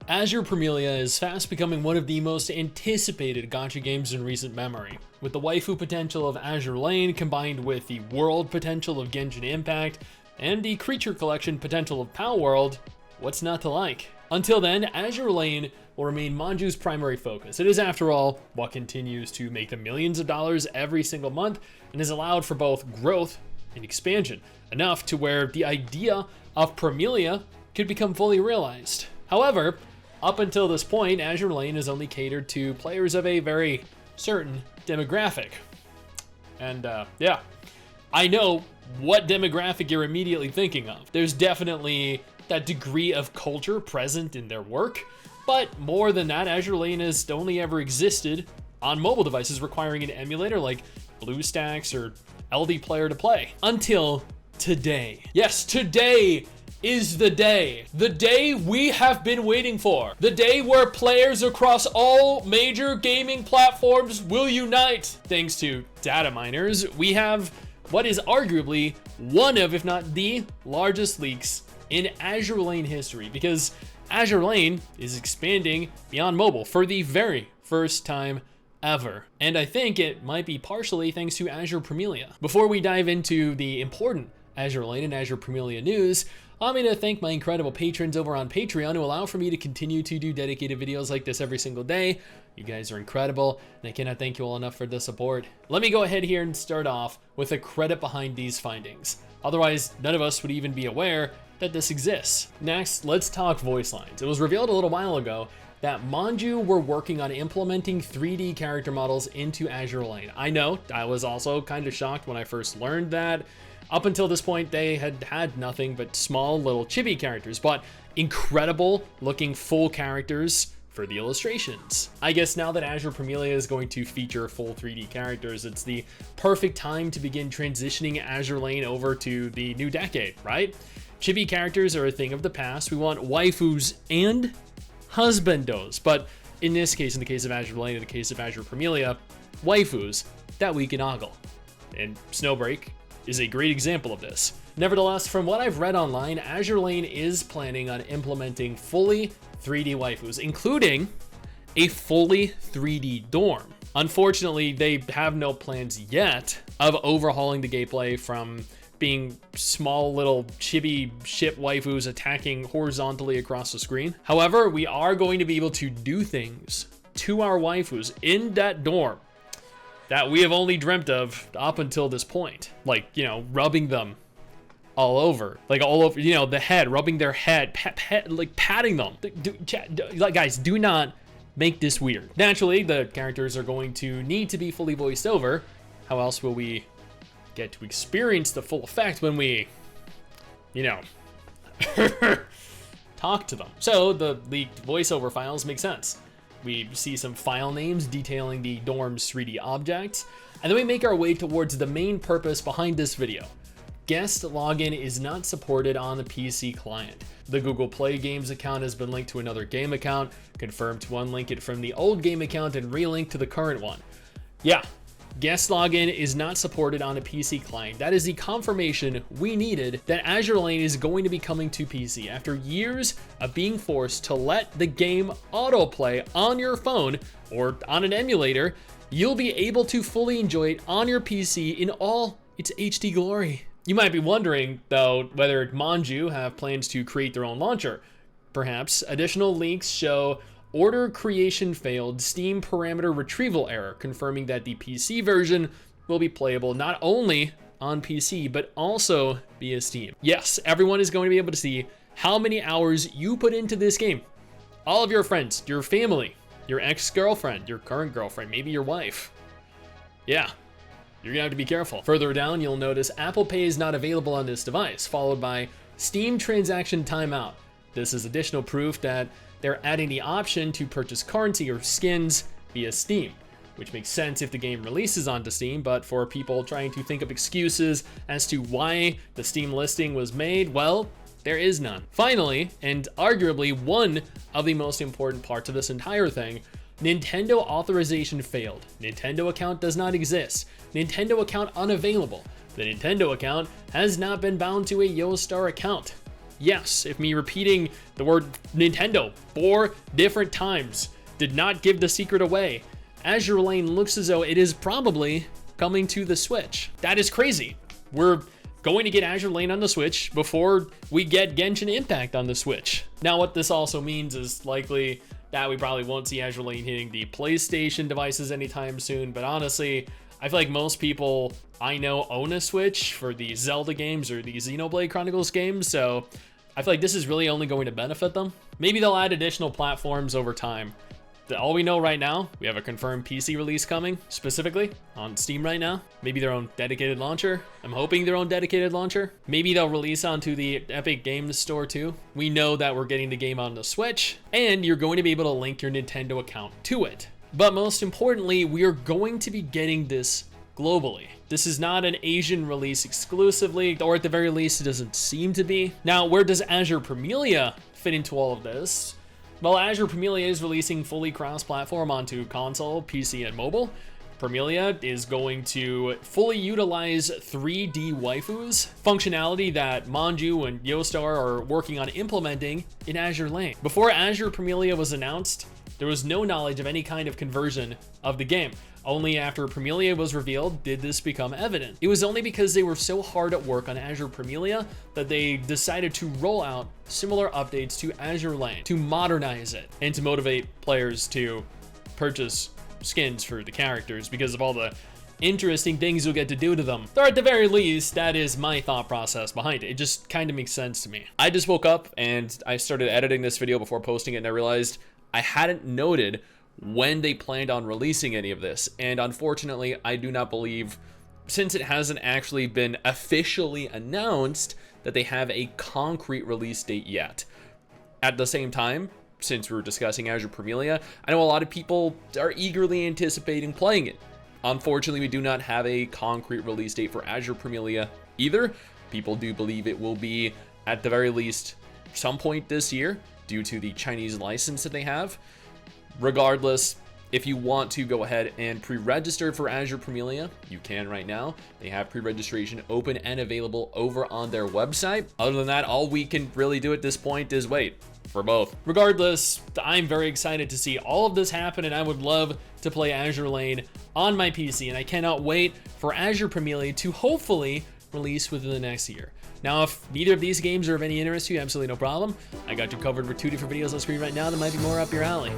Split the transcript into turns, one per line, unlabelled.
Azure Promilia is fast becoming one of the most anticipated gacha games in recent memory. With the waifu potential of Azure Lane combined with the world potential of Genshin Impact and the creature collection potential of Palworld, what's not to like? Until then, Azure Lane will remain Manju's primary focus. It is, after all, what continues to make them millions of dollars every single month and has allowed for both growth and expansion, enough to where the idea of Promilia could become fully realized. However, up until this point, Azure Lane has only catered to players of a very certain demographic. And yeah, I know what demographic you're immediately thinking of. There's definitely that degree of culture present in their work, but more than that, Azure Lane has only ever existed on mobile devices requiring an emulator like BlueStacks or LD Player to play. Until today. Yes, today is the day we have been waiting for. The day where players across all major gaming platforms will unite. Thanks to data miners, we have what is arguably one of, if not the largest leaks in Azure Lane history, because Azure Lane is expanding beyond mobile for the very first time ever. And I think it might be partially thanks to Azure Promilia. Before we dive into the important Azure Lane and Azure Promilia news, I'm going to thank my incredible patrons over on Patreon who allow for me to continue to do dedicated videos like this every single day. You guys are incredible, and I cannot thank you all enough for the support. Let me go ahead here and start off with the credit behind these findings. Otherwise, none of us would even be aware that this exists. Next, let's talk voice lines. It was revealed a little while ago that Manju were working on implementing 3D character models into Azure Lane. I know, I was also kind of shocked when I first learned that. Up until this point, they had nothing but small little chibi characters, but incredible looking full characters for the illustrations. I guess now that Azure Premia is going to feature full 3D characters, it's the perfect time to begin transitioning Azure Lane over to the new decade, right? Chibi characters are a thing of the past. We want waifus and husbandos, but in this case, in the case of Azure Lane, in the case of Azure Promilia, waifus that we can ogle. And Snowbreak is a great example of this. Nevertheless, from what I've read online, Azure Lane is planning on implementing fully 3D waifus, including a fully 3D dorm. Unfortunately, they have no plans yet of overhauling the gameplay from being small little chibi ship waifus attacking horizontally across the screen. However, we are going to be able to do things to our waifus in that dorm that we have only dreamt of up until this point. Like, you know, rubbing them all over, like all over, you know, the head, rubbing their head, like patting them. Like, guys, do not make this weird. Naturally, the characters are going to need to be fully voiced over. How else will we get to experience the full effect when we, you know, talk to them? So the leaked voiceover files make sense. We see some file names detailing the dorm's 3D objects, and then we make our way towards the main purpose behind this video. Guest login is not supported on the PC client. The Google Play Games account has been linked to another game account, confirmed to unlink it from the old game account and relink to the current one. Yeah, guest login is not supported on a PC client. That is the confirmation we needed that Azure Lane is going to be coming to PC. After years of being forced to let the game autoplay on your phone or on an emulator, you'll be able to fully enjoy it on your PC in all its HD glory. You might be wondering, though, whether Manju have plans to create their own launcher. Perhaps. Additional leaks show order creation failed, Steam parameter retrieval error, confirming that the PC version will be playable not only on PC, but also via Steam. Yes, everyone is going to be able to see how many hours you put into this game. All of your friends, your family, your ex-girlfriend, your current girlfriend, maybe your wife. Yeah, you're gonna have to be careful. Further down, you'll notice Apple Pay is not available on this device, followed by Steam transaction timeout. This is additional proof that they're adding the option to purchase currency or skins via Steam, which makes sense if the game releases onto Steam, but for people trying to think of excuses as to why the Steam listing was made, well, there is none. Finally, and arguably one of the most important parts of this entire thing, Nintendo authorization failed. Nintendo account does not exist. Nintendo account unavailable. The Nintendo account has not been bound to a YoStar account. Yes, if me repeating the word Nintendo 4 different times did not give the secret away, Azure Lane looks as though it is probably coming to the Switch. That is crazy. We're going to get Azure Lane on the Switch before we get Genshin Impact on the Switch. Now, what this also means is likely that we probably won't see Azure Lane hitting the PlayStation devices anytime soon, but honestly, I feel like most people I know own a Switch for the Zelda games or the Xenoblade Chronicles games, so I feel like this is really only going to benefit them. Maybe they'll add additional platforms over time. All we know right now, we have a confirmed PC release coming, specifically on Steam right now. Maybe their own dedicated launcher. I'm hoping their own dedicated launcher. Maybe they'll release onto the Epic Games Store too. We know that we're getting the game on the Switch, and you're going to be able to link your Nintendo account to it. But most importantly, we are going to be getting this globally. This is not an Asian release exclusively, or at the very least, it doesn't seem to be. Now, where does Azure Promilia fit into all of this? Well, Azure Premia is releasing fully cross-platform onto console, PC, and mobile. Promilia is going to fully utilize 3D waifus, functionality that Manju and Yostar are working on implementing in Azure Lane. Before Azure Promilia was announced, there was no knowledge of any kind of conversion of the game. Only after Promilia was revealed did this become evident. It was only because they were so hard at work on Azure Promilia that they decided to roll out similar updates to Azure Lane to modernize it and to motivate players to purchase skins for the characters because of all the interesting things you'll get to do to them. Or at the very least, that is my thought process behind it. It just kind of makes sense to me. I just woke up and I started editing this video before posting it, and I realized I hadn't noted when they planned on releasing any of this. And unfortunately, I do not believe, since it hasn't actually been officially announced, that they have a concrete release date yet. At the same time, since we're discussing Azure Promilia, I know a lot of people are eagerly anticipating playing it. Unfortunately, we do not have a concrete release date for Azure Promilia either. People do believe it will be, at the very least, some point this year, due to the Chinese license that they have. Regardless, if you want to go ahead and pre-register for Azure Promilia, you can right now. They have pre-registration open and available over on their website. Other than that, all we can really do at this point is wait for both. Regardless, I'm very excited to see all of this happen, and I would love to play Azure Lane on my PC, and I cannot wait for Azure Promilia to hopefully release within the next year. Now, if neither of these games are of any interest to you, absolutely no problem. I got you covered with 2 different videos on screen right now that might be more up your alley.